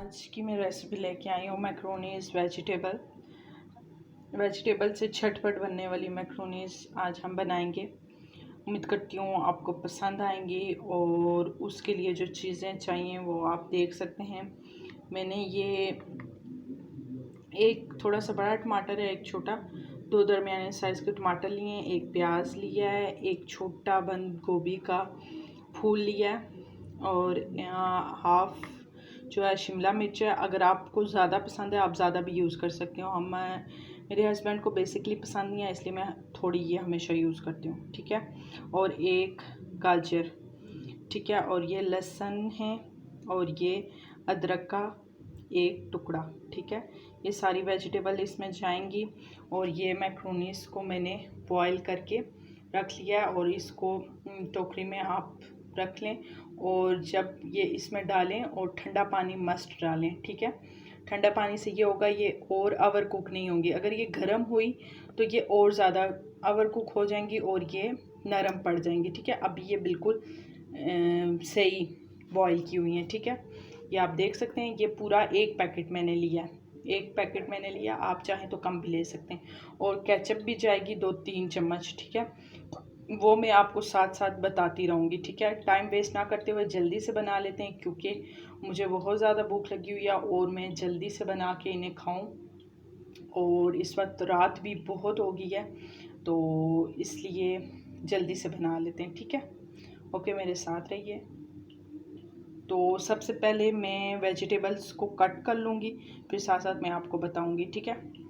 आज की मैं रेसिपी लेके आई हूँ मैक्रोनीज वेजिटेबल से झटपट बनने वाली मैक्रोनीज आज हम बनाएंगे। उम्मीद करती हूँ आपको पसंद आएंगी और उसके लिए जो चीज़ें चाहिए वो आप देख सकते हैं। मैंने ये एक थोड़ा सा बड़ा टमाटर है, एक छोटा, दो दरमियाने साइज़ के टमाटर लिए हैं, एक प्याज लिया है, एक छोटा बंद गोभी का फूल लिया है और यहाँ हाफ जो है शिमला मिर्च है। अगर आपको ज़्यादा पसंद है आप ज़्यादा भी यूज़ कर सकते हो। मेरे हस्बैंड को बेसिकली पसंद नहीं है इसलिए मैं थोड़ी ये हमेशा यूज़ करती हूँ, ठीक है। और एक गाजर, ठीक है। और ये लहसुन है और ये अदरक का एक टुकड़ा, ठीक है। ये सारी वेजिटेबल इसमें जाएंगी और ये मैक्रोनीस को मैंने बॉईल करके रख लिया है और इसको टोकरी में आप रख लें और जब ये इसमें डालें और ठंडा पानी मस्ट डालें, ठीक है। ठंडा पानी से ये होगा ये और ओवर कुक नहीं होंगी। अगर ये गर्म हुई तो ये और ज़्यादा ओवर कुक हो जाएंगी और ये नरम पड़ जाएंगी, ठीक है। अब ये बिल्कुल सही बॉईल की हुई हैं, ठीक है। ये आप देख सकते हैं। ये पूरा एक पैकेट मैंने लिया, आप चाहें तो कम भी ले सकते हैं। और केचप भी जाएगी 2-3 चम्मच, ठीक है। वो मैं आपको साथ साथ बताती रहूँगी, ठीक है। टाइम वेस्ट ना करते हुए जल्दी से बना लेते हैं क्योंकि मुझे बहुत ज़्यादा भूख लगी हुई है और मैं जल्दी से बना के इन्हें खाऊं और इस वक्त रात भी बहुत हो गई है तो इसलिए जल्दी से बना लेते हैं, ठीक है। ओके, मेरे साथ रहिए। तो सबसे पहले मैं वेजिटेबल्स को कट कर लूँगी, फिर साथ साथ मैं आपको बताऊँगी, ठीक है।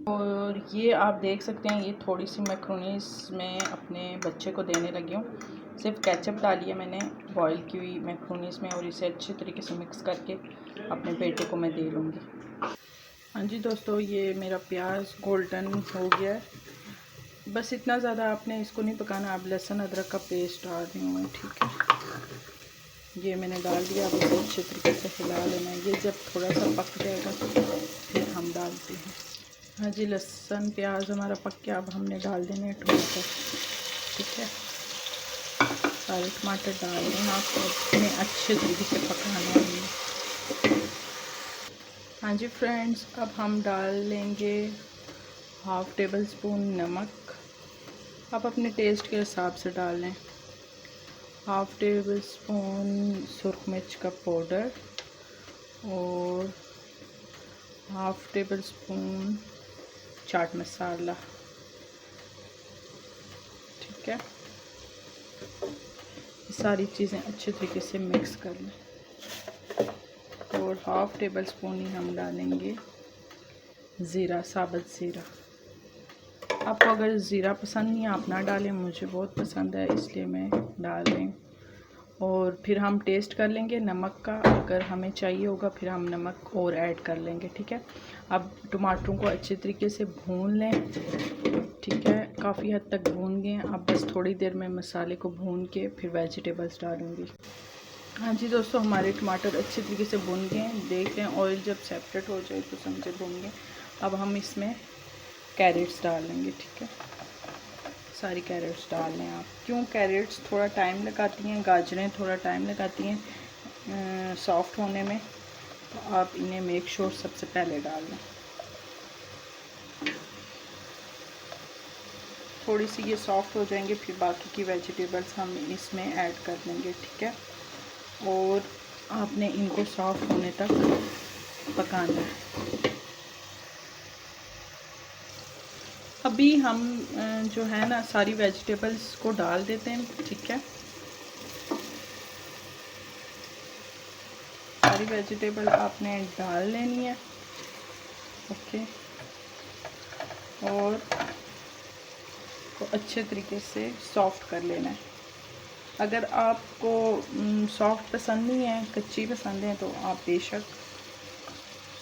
और ये आप देख सकते हैं, ये थोड़ी सी मैक्रोनीस मैं अपने बच्चे को देने लगी हूँ। सिर्फ केचप डाली है मैंने बॉईल की हुई मैक्रोनीस में और इसे अच्छे तरीके से मिक्स करके अपने बेटे को मैं दे लूँगी। हाँ जी दोस्तों, ये मेरा प्याज गोल्डन हो गया है। बस इतना ज़्यादा आपने इसको नहीं पकाना। आप लहसुन अदरक का पेस्ट डाल रही हूँ मैं, ठीक है। ये मैंने डाल दिया। अब इसे अच्छे तरीके से हिला लेना है। ये जब थोड़ा सा पक जाएगा फिर हम डालते हैं। हाँ जी, लहसुन प्याज हमारा पक गया। अब हमने डाल देने टमाटर, ठीक है। सारे टमाटर डाल दें आप और इन्हें अच्छे तरीके से पकाना है। हाँ जी फ्रेंड्स, अब हम डाल लेंगे हाफ़ टेबल स्पून नमक। आप अपने टेस्ट के हिसाब से डाल लें। हाफ़ टेबल स्पून सुरख मिर्च का पाउडर और half table spoon chaat masala, ठीक है। सारी चीज़ें अच्छे तरीके से मिक्स कर लें और हाफ़ टेबल स्पून ही हम डालेंगे ज़ीरा, साबुत ज़ीरा। आपको अगर ज़ीरा पसंद नहीं है आप ना डालें, मुझे बहुत पसंद है इसलिए मैं डाल रही हूँ। और फिर हम टेस्ट कर लेंगे नमक का, अगर हमें चाहिए होगा फिर हम नमक और ऐड कर लेंगे, ठीक है। अब टमाटरों को अच्छे तरीके से भून लें, ठीक है। काफ़ी हद तक भून गए। अब बस थोड़ी देर में मसाले को भून के फिर वेजिटेबल्स डालूँगी। हाँ जी दोस्तों, हमारे टमाटर अच्छे तरीके से भून गए हैं। देख रहे हैं ऑयल जब सेपरेट हो जाए तो समझे भून गए। अब हम इसमें कैरेट्स डाल लेंगे, ठीक है। सारी कैरेट्स डाल लें आप। क्यों कैरेट्स थोड़ा टाइम लगाती हैं, गाजरें थोड़ा टाइम लगाती हैं सॉफ्ट होने में, तो आप इन्हें मेक श्योर सबसे पहले डाल लें। थोड़ी सी ये सॉफ्ट हो जाएंगे फिर बाकी की वेजिटेबल्स हम इसमें ऐड कर देंगे, ठीक है। और आपने इनको सॉफ्ट होने तक पकाना है। अभी हम जो है ना सारी वेजिटेबल्स को डाल देते हैं, ठीक है। सारी वेजिटेबल आपने डाल लेनी है, ओके। और तो अच्छे तरीके से सॉफ्ट कर लेना है। अगर आपको सॉफ्ट पसंद नहीं है, कच्ची पसंद है, तो आप बेशक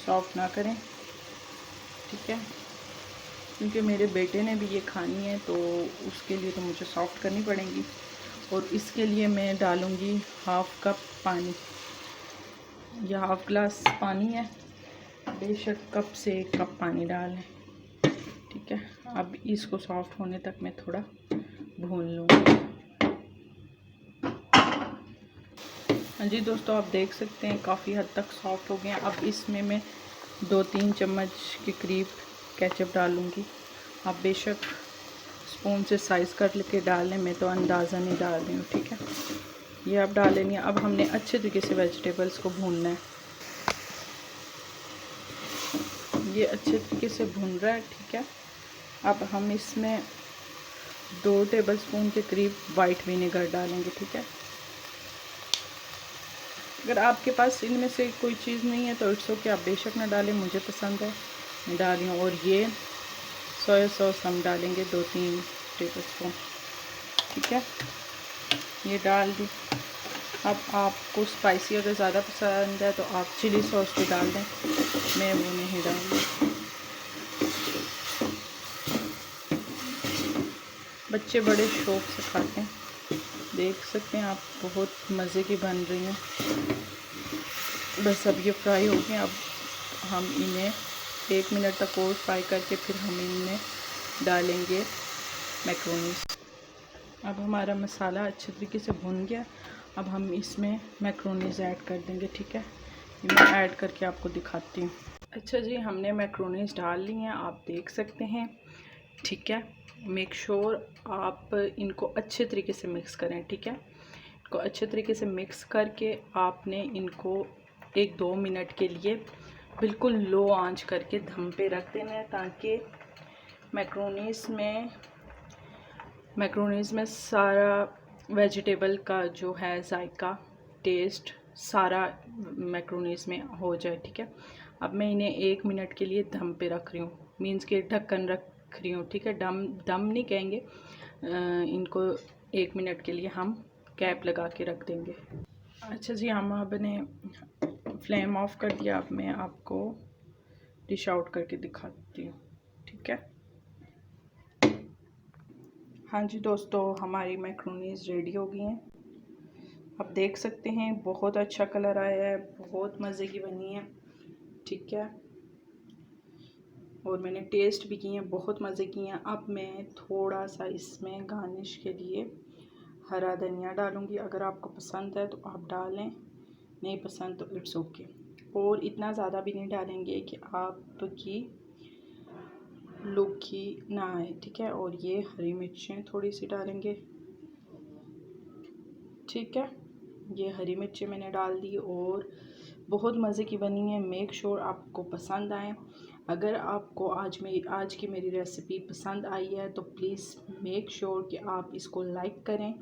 सॉफ्ट ना करें, ठीक है। क्योंकि मेरे बेटे ने भी ये खानी है तो उसके लिए तो मुझे सॉफ्ट करनी पड़ेगी। और इसके लिए मैं डालूँगी हाफ़ कप पानी या हाफ़ ग्लास पानी है, बेशक कप से 1 कप पानी डालें, ठीक है। अब इसको सॉफ्ट होने तक मैं थोड़ा भून लूँगी। हाँ जी दोस्तों, आप देख सकते हैं काफ़ी हद तक सॉफ्ट हो गए हैं। अब इसमें मैं 2-3 चम्मच के करीब केचप डालूँगी। आप बेशक स्पून से साइज़ कर लेके डाल लें, मैं तो अंदाज़ा नहीं डाल रही हूँ, ठीक है। ये आप डाल लेंगे। अब हमने अच्छे तरीके से वेजिटेबल्स को भूनना है। ये अच्छे तरीके से भून रहा है, ठीक है। अब हम इसमें 2 टेबलस्पून के करीब वाइट विनेगर डालेंगे, ठीक है। अगर आपके पास इनमें से कोई चीज़ नहीं है तो इट्स ओके, आप बेशक ना डालें, मुझे पसंद है, मैं डाल रही हूँ। और ये सोया सॉस हम डालेंगे 2-3 टेबलस्पून, ठीक है। ये डाल दी। अब आपको स्पाइसी अगर ज़्यादा पसंद है तो आप चिली सॉस भी डाल दें, मैं वो नहीं डाल रही। बच्चे बड़े शौक़ से खाते हैं, देख सकते हैं आप, बहुत मज़े की बन रही हैं। बस अब ये फ्राई हो गए। अब हम इन्हें 1 मिनट तक और फ्राई करके फिर हम इनमें डालेंगे मैक्रोनीस। अब हमारा मसाला अच्छे तरीके से भुन गया। अब हम इसमें मैक्रोनीस ऐड कर देंगे, ठीक है। ये मैं ऐड करके आपको दिखाती हूँ। अच्छा जी, हमने मैक्रोनीस डाल ली हैं, आप देख सकते हैं, ठीक है। मेक श्योर आप इनको अच्छे तरीके से मिक्स करें, ठीक है। इनको अच्छे तरीके से मिक्स करके आपने इनको 1-2 मिनट के लिए बिल्कुल लो आंच करके दम पे रख देना है, ताकि मैक्रोनीस में सारा वेजिटेबल का जो है जायका, टेस्ट सारा मैक्रोनीस में हो जाए, ठीक है। अब मैं इन्हें 1 मिनट के लिए दम पे रख रही हूँ, मीन्स के ढक्कन रख रही हूँ, ठीक है। दम नहीं कहेंगे, इनको 1 मिनट के लिए हम कैप लगा के रख देंगे। अच्छा जी, हम आपने फ्लेम ऑफ कर दिया। अब मैं आपको डिश आउट करके दिखाती हूँ, ठीक है। हाँ जी दोस्तों, हमारी मैक्रोनीस रेडी हो गई हैं। आप देख सकते हैं बहुत अच्छा कलर आया है, बहुत मज़े की बनी है, ठीक है। और मैंने टेस्ट भी की हैं, बहुत मज़े की हैं। अब मैं थोड़ा सा इसमें गार्निश के लिए हरा धनिया डालूँगी। अगर आपको पसंद है तो आप डालें, नहीं पसंद तो इट्स ओके। और इतना ज़्यादा भी नहीं डालेंगे कि आपकी लुक ही ना आए, ठीक है। और ये हरी मिर्चें थोड़ी सी डालेंगे, ठीक है। ये हरी मिर्चें मैंने डाल दी और बहुत मज़े की बनी है। मेक श्योर आपको पसंद आए। अगर आपको आज की मेरी रेसिपी पसंद आई है तो प्लीज़ मेक श्योर कि आप इसको लाइक करें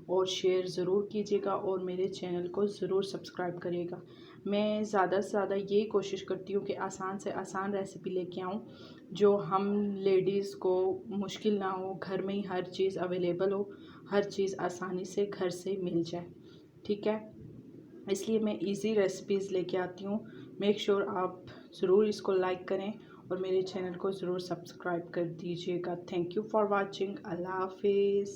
और शेयर ज़रूर कीजिएगा और मेरे चैनल को ज़रूर सब्सक्राइब करिएगा। मैं ज़्यादा से ज़्यादा ये कोशिश करती हूँ कि आसान से आसान रेसिपी लेके आऊँ, जो हम लेडीज़ को मुश्किल ना हो, घर में ही हर चीज़ अवेलेबल हो, हर चीज़ आसानी से घर से मिल जाए, ठीक है। इसलिए मैं इजी रेसिपीज़ लेके आती हूँ। मेक श्योर आप ज़रूर इसको लाइक करें और मेरे चैनल को ज़रूर सब्सक्राइब कर दीजिएगा। Thank you for watching. अल्लाह हाफिज़।